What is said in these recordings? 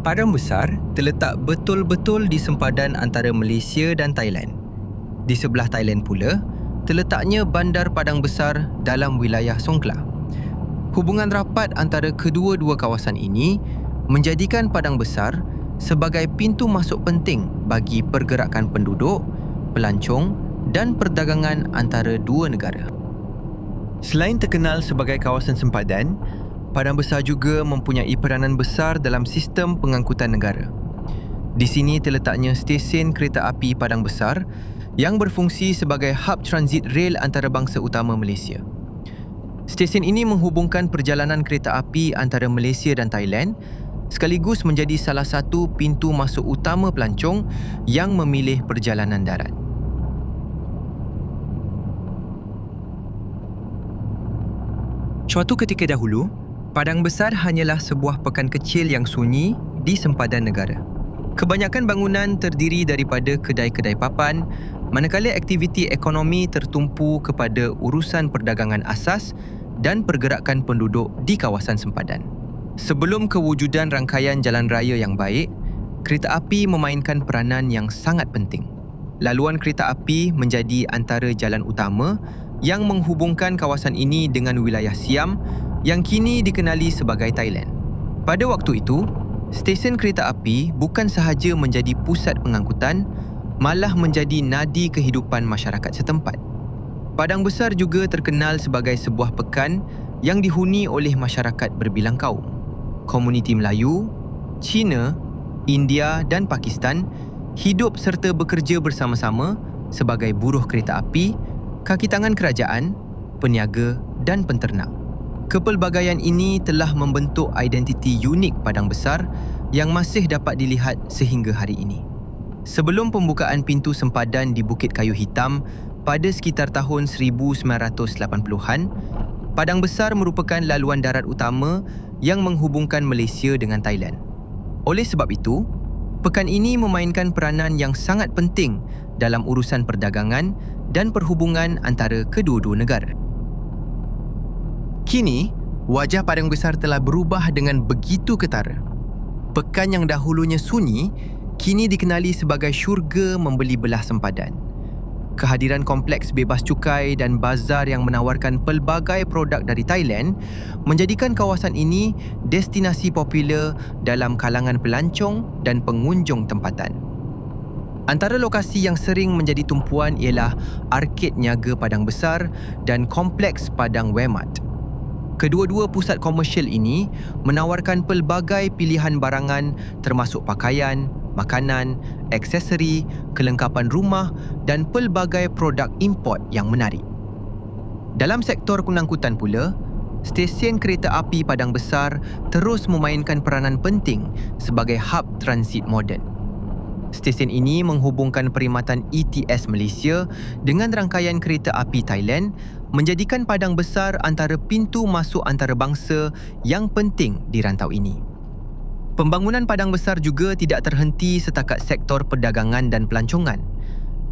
Padang Besar terletak betul-betul di sempadan antara Malaysia dan Thailand. Di sebelah Thailand pula, terletaknya Bandar Padang Besar dalam wilayah Songkhla. Hubungan rapat antara kedua-dua kawasan ini menjadikan Padang Besar sebagai pintu masuk penting bagi pergerakan penduduk, pelancong dan perdagangan antara dua negara. Selain terkenal sebagai kawasan sempadan, Padang Besar juga mempunyai peranan besar dalam sistem pengangkutan negara. Di sini terletaknya stesen kereta api Padang Besar yang berfungsi sebagai hub transit rel antarabangsa utama Malaysia. Stesen ini menghubungkan perjalanan kereta api antara Malaysia dan Thailand sekaligus menjadi salah satu pintu masuk utama pelancong yang memilih perjalanan darat. Suatu ketika dahulu, Padang Besar hanyalah sebuah pekan kecil yang sunyi di sempadan negara. Kebanyakan bangunan terdiri daripada kedai-kedai papan, manakala aktiviti ekonomi tertumpu kepada urusan perdagangan asas dan pergerakan penduduk di kawasan sempadan. Sebelum kewujudan rangkaian jalan raya yang baik, kereta api memainkan peranan yang sangat penting. Laluan kereta api menjadi antara jalan utama yang menghubungkan kawasan ini dengan wilayah Siam yang kini dikenali sebagai Thailand. Pada waktu itu, stesen kereta api bukan sahaja menjadi pusat pengangkutan, malah menjadi nadi kehidupan masyarakat setempat. Padang Besar juga terkenal sebagai sebuah pekan yang dihuni oleh masyarakat berbilang kaum. Komuniti Melayu, Cina, India dan Pakistan hidup serta bekerja bersama-sama sebagai buruh kereta api, kaki tangan kerajaan, peniaga dan penternak. Kepelbagaian ini telah membentuk identiti unik Padang Besar yang masih dapat dilihat sehingga hari ini. Sebelum pembukaan pintu sempadan di Bukit Kayu Hitam pada sekitar tahun 1980-an, Padang Besar merupakan laluan darat utama yang menghubungkan Malaysia dengan Thailand. Oleh sebab itu, pekan ini memainkan peranan yang sangat penting dalam urusan perdagangan dan perhubungan antara kedua-dua negara. Kini, wajah Padang Besar telah berubah dengan begitu ketara. Pekan yang dahulunya sunyi, kini dikenali sebagai syurga membeli belah sempadan. Kehadiran kompleks bebas cukai dan bazar yang menawarkan pelbagai produk dari Thailand menjadikan kawasan ini destinasi popular dalam kalangan pelancong dan pengunjung tempatan. Antara lokasi yang sering menjadi tumpuan ialah Arkid Niaga Padang Besar dan Kompleks Padang Wemat. Kedua-dua pusat komersial ini menawarkan pelbagai pilihan barangan termasuk pakaian, makanan, aksesori, kelengkapan rumah dan pelbagai produk import yang menarik. Dalam sektor pengangkutan pula, stesen kereta api Padang Besar terus memainkan peranan penting sebagai hub transit moden. Stesen ini menghubungkan perkhidmatan ETS Malaysia dengan rangkaian kereta api Thailand, menjadikan Padang Besar antara pintu masuk antarabangsa yang penting di rantau ini. Pembangunan Padang Besar juga tidak terhenti setakat sektor perdagangan dan pelancongan.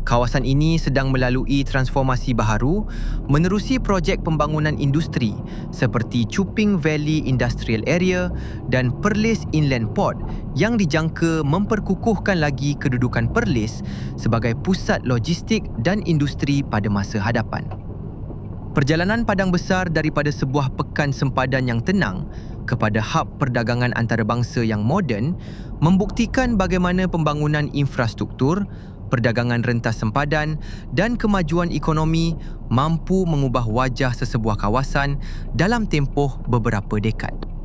Kawasan ini sedang melalui transformasi baharu menerusi projek pembangunan industri seperti Chuping Valley Industrial Area dan Perlis Inland Port yang dijangka memperkukuhkan lagi kedudukan Perlis sebagai pusat logistik dan industri pada masa hadapan. Perjalanan Padang Besar daripada sebuah pekan sempadan yang tenang kepada hub perdagangan antarabangsa yang moden membuktikan bagaimana pembangunan infrastruktur, perdagangan rentas sempadan dan kemajuan ekonomi mampu mengubah wajah sesebuah kawasan dalam tempoh beberapa dekad.